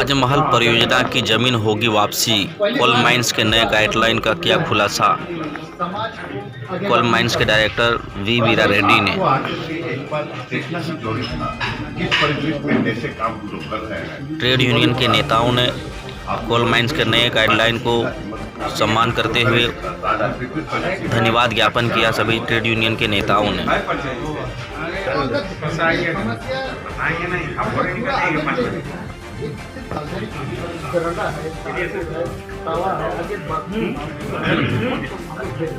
राजमहल परियोजना की जमीन होगी वापसी, कोल माइंस के नए गाइडलाइन का किया खुलासा। कोल माइंस के डायरेक्टर वी वीरा रेड्डी ने ट्रेड यूनियन के नेताओं ने कोल माइंस के नए गाइडलाइन को सम्मान करते हुए धन्यवाद ज्ञापन किया सभी ट्रेड यूनियन के नेताओं ने।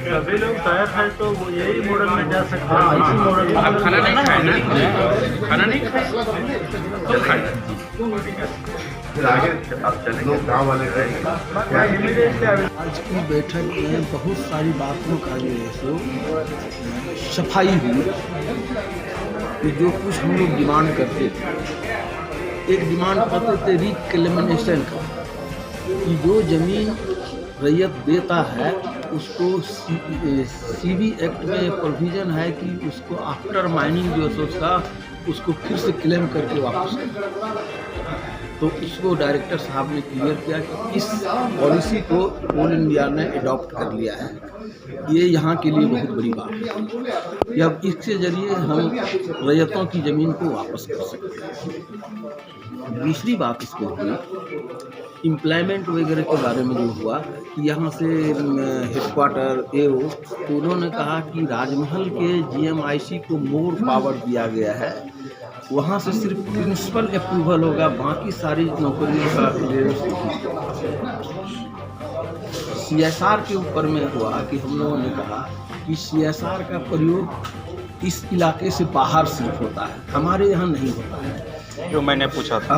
सभी लोग तैयार हैं तो वो यही मॉडल में जा सकते हैं। इसी मॉडल में आप खाना नहीं खाए ना? खाना नहीं खाए तो खाए फिर आगे आप चलेंगे गाँव वाले आज की बैठक में बहुत सारी बातों का सफाई हुई कि जो कुछ हम लोग डिमांड करते थे। एक डिमांड करते थे रिक्लेमेनेशन का, कि जो ज़मीन रैयत देता है उसको सीबी एक्ट में प्रोविज़न है कि उसको आफ्टर माइनिंग जो है उसका उसको फिर से क्लेम करके वापस करें। तो इसको डायरेक्टर साहब ने क्लियर किया कि इस पॉलिसी को कोल इंडिया ने अडॉप्ट कर लिया है। ये यहाँ के लिए बहुत बड़ी बात है कि अब इसके ज़रिए हम रैयतों की ज़मीन को वापस कर सकते हैं। दूसरी बात इसमें हुई एम्प्लॉयमेंट वगैरह के बारे में जो हुआ कि यहाँ से हेडक्वार्टर तो उन्होंने कहा कि राजमहल के जीएमआईसी को मोर पावर दिया गया है, वहाँ से सिर्फ प्रिंसिपल अप्रूवल होगा, बाकी सारी नौकरियों का CSR के ऊपर में हुआ कि हम लोगों ने कहा कि CSR का प्रयोग इस इलाके से बाहर सिर्फ होता है, हमारे यहाँ नहीं होता है। जो मैंने पूछा था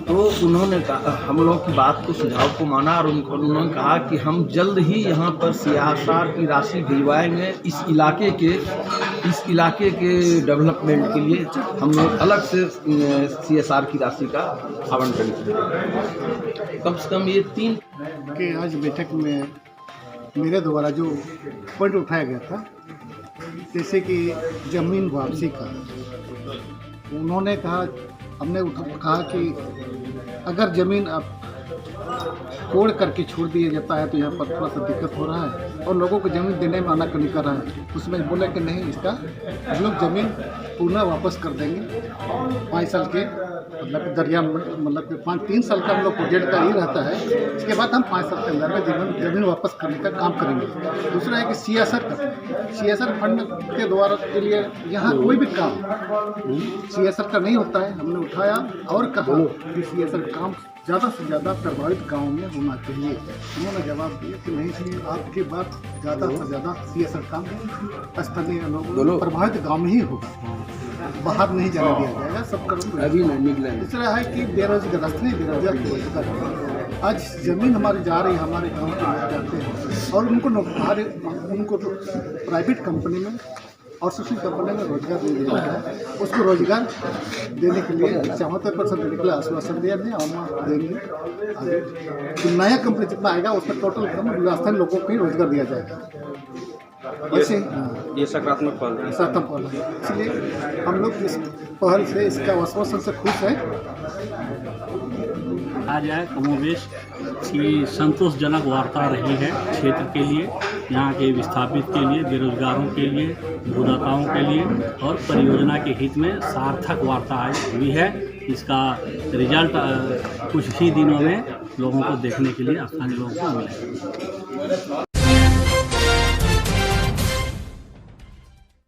तो उन्होंने कहा, हम लोग की बात को सुझाव को माना और उन्होंने कहा कि हम जल्द ही यहाँ पर CSR की राशि भिजवाएंगे। इस इलाके के डेवलपमेंट के लिए हम लोग अलग से CSR की राशि का आवंटन करेंगे। कम से कम ये 3 के आज बैठक में मेरे द्वारा जो पॉइंट उठाया गया था, जैसे कि ज़मीन वापसी का, उन्होंने कहा, हमने कहा कि अगर ज़मीन अब कोड़ करके छोड़ दिया जाता है तो यहाँ पर थोड़ा सा दिक्कत हो रहा है और लोगों को ज़मीन देने में आनाकानी कर रहा है। उसमें बोला कि नहीं, इसका हम लोग ज़मीन पुनः वापस कर देंगे 5 साल के मतलब दरिया मतलब 3 साल का हम लोग प्रोजेक्ट का ही रहता है। इसके बाद हम 5 साल के अंदर में ज़मीन वापस करने का काम करेंगे। दूसरा है कि CSR फंड के द्वारा के लिए यहाँ कोई भी काम CSR का नहीं होता है। हमने उठाया और कहा कि CSR काम ज़्यादा से ज़्यादा प्रभावित गाँव में होना चाहिए। उन्होंने जवाब दिया कि नहीं चाहिए, आपकी बात ज़्यादा से ज़्यादा CSR काम स्थानीय लोगों प्रभावित गाँव में ही होगा, बाहर नहीं जाने दिया जाएगा। सब कर्म अभी नहीं निकला। दूसरा है कि बेरोजगार बेरोजगार आज ज़मीन हमारी जा रही है, हमारे गाँव के लोग जाते हैं और उनको प्राइवेट कंपनी में और सोशल कंपनी में रोजगार दे दिया है। उसको रोजगार देने के लिए 74% देने के लिए आश्वासन दिया है और हम देंगे। आगे तो नया कंपनी जितना आएगा उसमें टोटल स्थानीय लोगों को ही रोजगार दिया जाएगा। वैसे ये सकारात्मक पहल है, इसलिए हम लोग इस पहल से, इसका आश्वासन से खुश है। आज है कमोवेश की संतोषजनक वार्ता रही है क्षेत्र के लिए, यहाँ के विस्थापित के लिए, बेरोजगारों के लिए, भूदाताओं के लिए और परियोजना के हित में सार्थक वार्ता आज हुई है। इसका रिजल्ट कुछ ही दिनों में लोगों को देखने के लिए स्थानीय लोगों को मिलेगा।